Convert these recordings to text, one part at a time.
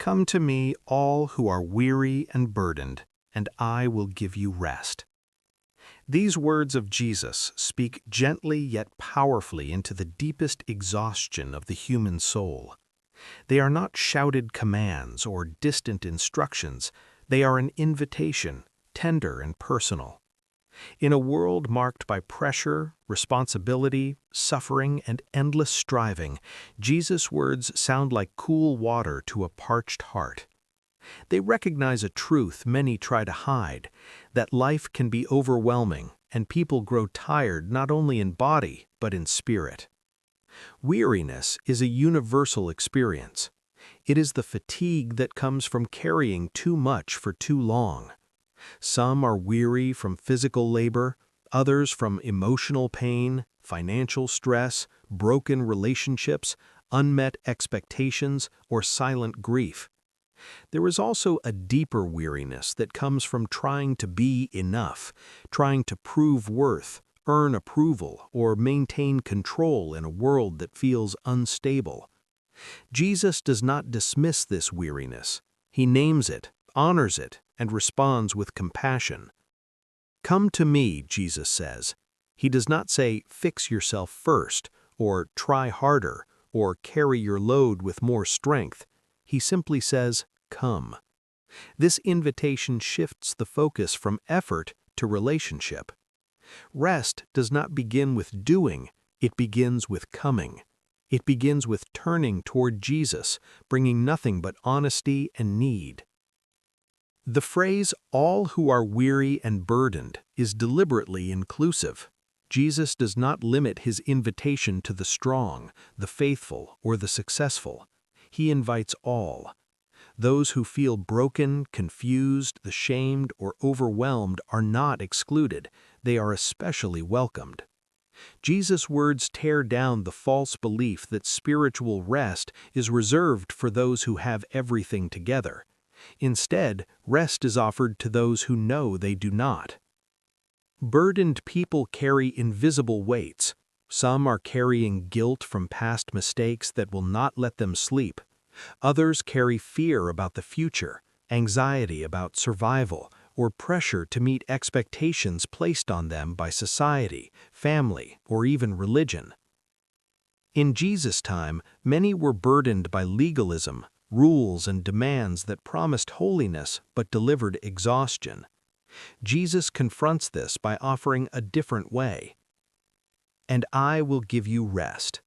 Come to me, all who are weary and burdened, and I will give you rest. These words of Jesus speak gently yet powerfully into the deepest exhaustion of the human soul. They are not shouted commands or distant instructions. They are an invitation, tender and personal. In a world marked by pressure, responsibility, suffering, and endless striving, Jesus' words sound like cool water to a parched heart. They recognize a truth many try to hide, that life can be overwhelming and people grow tired not only in body but in spirit. Weariness is a universal experience. It is the fatigue that comes from carrying too much for too long. Some are weary from physical labor, others from emotional pain, financial stress, broken relationships, unmet expectations, or silent grief. There is also a deeper weariness that comes from trying to be enough, trying to prove worth, earn approval, or maintain control in a world that feels unstable. Jesus does not dismiss this weariness. He names it, honors it, and responds with compassion. Come to me, Jesus says. He does not say, fix yourself first, or try harder, or carry your load with more strength. He simply says, come. This invitation shifts the focus from effort to relationship. Rest does not begin with doing, it begins with coming. It begins with turning toward Jesus, bringing nothing but honesty and need. The phrase, all who are weary and burdened, is deliberately inclusive. Jesus does not limit his invitation to the strong, the faithful, or the successful. He invites all. Those who feel broken, confused, ashamed, or overwhelmed are not excluded. They are especially welcomed. Jesus' words tear down the false belief that spiritual rest is reserved for those who have everything together. Instead, rest is offered to those who know they do not. Burdened people carry invisible weights. Some are carrying guilt from past mistakes that will not let them sleep. Others carry fear about the future, anxiety about survival, or pressure to meet expectations placed on them by society, family, or even religion. In Jesus' time, many were burdened by legalism, rules and demands that promised holiness but delivered exhaustion. Jesus confronts this by offering a different way. And I will give you rest.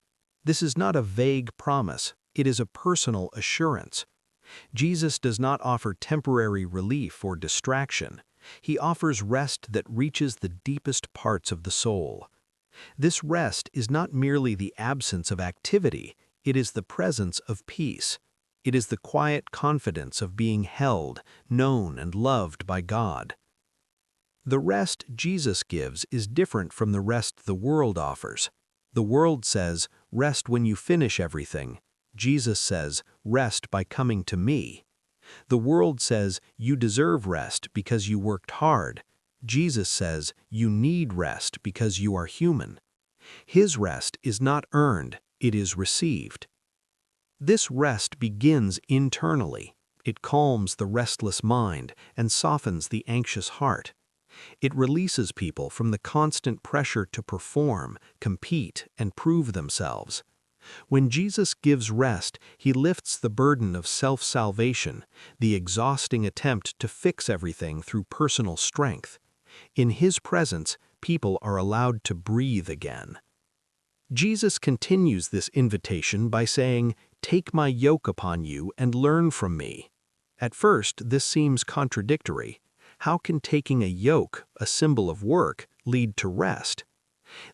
This is not a vague promise, it is a personal assurance. Jesus does not offer temporary relief or distraction. He offers rest that reaches the deepest parts of the soul. This rest is not merely the absence of activity, it is the presence of peace. It is the quiet confidence of being held, known, and loved by God. The rest Jesus gives is different from the rest the world offers. The world says, rest when you finish everything. Jesus says, rest by coming to me. The world says, you deserve rest because you worked hard. Jesus says, you need rest because you are human. His rest is not earned, it is received. This rest begins internally. It calms the restless mind and softens the anxious heart. It releases people from the constant pressure to perform, compete, and prove themselves. When Jesus gives rest, he lifts the burden of self-salvation, the exhausting attempt to fix everything through personal strength. In his presence, people are allowed to breathe again. Jesus continues this invitation by saying, "Take my yoke upon you and learn from me." At first, this seems contradictory. How can taking a yoke, a symbol of work, lead to rest?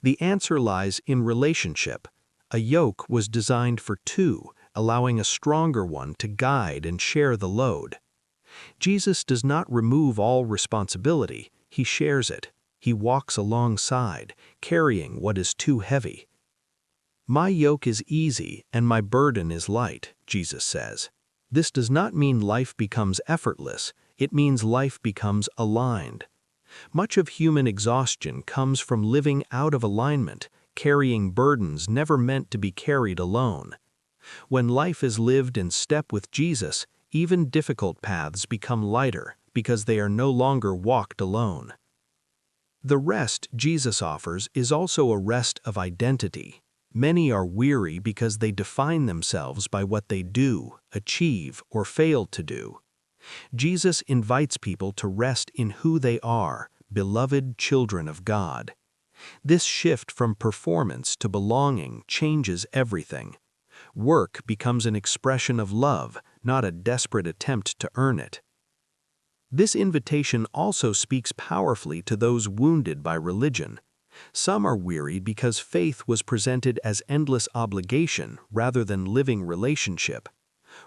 The answer lies in relationship. A yoke was designed for two, allowing a stronger one to guide and share the load. Jesus does not remove all responsibility, he shares it. He walks alongside, carrying what is too heavy. "My yoke is easy and my burden is light," Jesus says. This does not mean life becomes effortless, it means life becomes aligned. Much of human exhaustion comes from living out of alignment, carrying burdens never meant to be carried alone. When life is lived in step with Jesus, even difficult paths become lighter because they are no longer walked alone. The rest Jesus offers is also a rest of identity. Many are weary because they define themselves by what they do, achieve, or fail to do. Jesus invites people to rest in who they are, beloved children of God. This shift from performance to belonging changes everything. Work becomes an expression of love, not a desperate attempt to earn it. This invitation also speaks powerfully to those wounded by religion. Some are wearied because faith was presented as endless obligation rather than living relationship.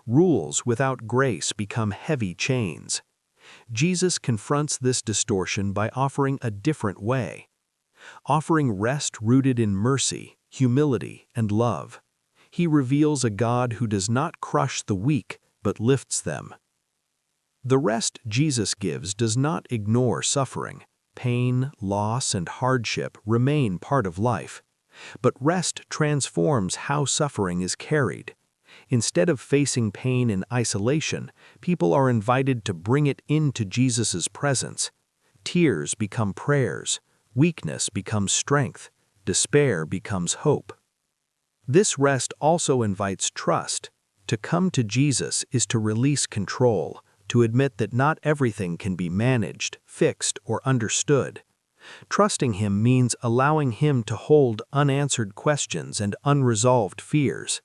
Rules without grace become heavy chains. Jesus confronts this distortion by offering a different way, offering rest rooted in mercy, humility, and love. He reveals a God who does not crush the weak, but lifts them. The rest Jesus gives does not ignore suffering. Pain, loss, and hardship remain part of life. But rest transforms how suffering is carried. Instead of facing pain in isolation, people are invited to bring it into Jesus' presence. Tears become prayers, weakness becomes strength, despair becomes hope. This rest also invites trust. To come to Jesus is to release control, to admit that not everything can be managed, fixed, or understood. Trusting Him means allowing Him to hold unanswered questions and unresolved fears.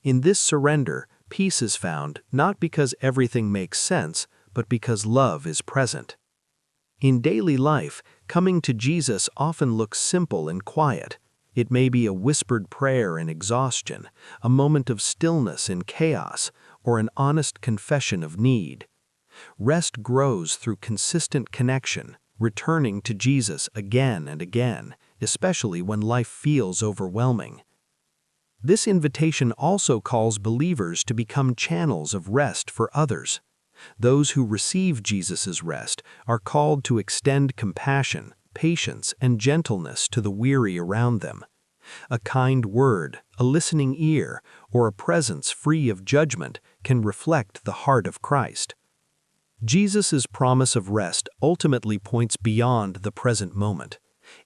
In this surrender, peace is found not because everything makes sense, but because love is present. In daily life, coming to Jesus often looks simple and quiet. It may be a whispered prayer in exhaustion, a moment of stillness in chaos, or an honest confession of need. Rest grows through consistent connection, returning to Jesus again and again, especially when life feels overwhelming. This invitation also calls believers to become channels of rest for others. Those who receive Jesus' rest are called to extend compassion, patience, and gentleness to the weary around them. A kind word, a listening ear, or a presence free of judgment can reflect the heart of Christ. Jesus' promise of rest ultimately points beyond the present moment.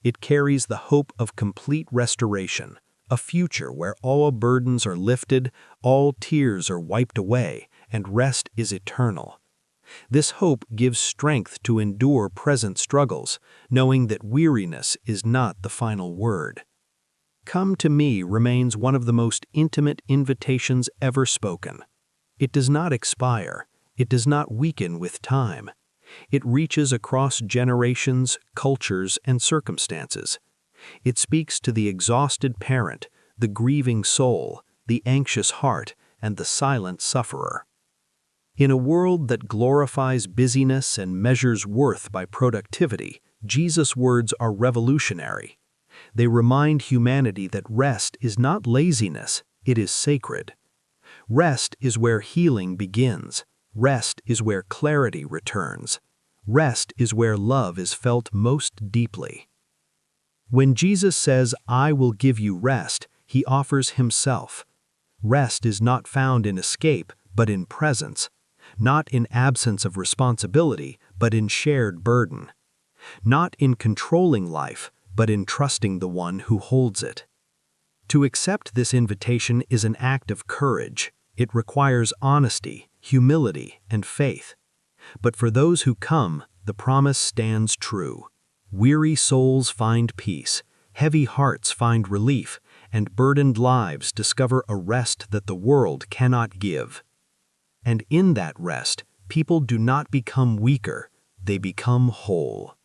It carries the hope of complete restoration, a future where all burdens are lifted, all tears are wiped away, and rest is eternal. This hope gives strength to endure present struggles, knowing that weariness is not the final word. Come to me remains one of the most intimate invitations ever spoken. It does not expire. It does not weaken with time. It reaches across generations, cultures, and circumstances. It speaks to the exhausted parent, the grieving soul, the anxious heart, and the silent sufferer. In a world that glorifies busyness and measures worth by productivity, Jesus' words are revolutionary. They remind humanity that rest is not laziness, it is sacred. Rest is where healing begins. Rest is where clarity returns. Rest is where love is felt most deeply. When Jesus says, "I will give you rest," He offers Himself. Rest is not found in escape, but in presence. Not in absence of responsibility, but in shared burden. Not in controlling life, but in trusting the one who holds it. To accept this invitation is an act of courage. It requires honesty, humility, and faith. But for those who come, the promise stands true. Weary souls find peace, heavy hearts find relief, and burdened lives discover a rest that the world cannot give. And in that rest, people do not become weaker, they become whole.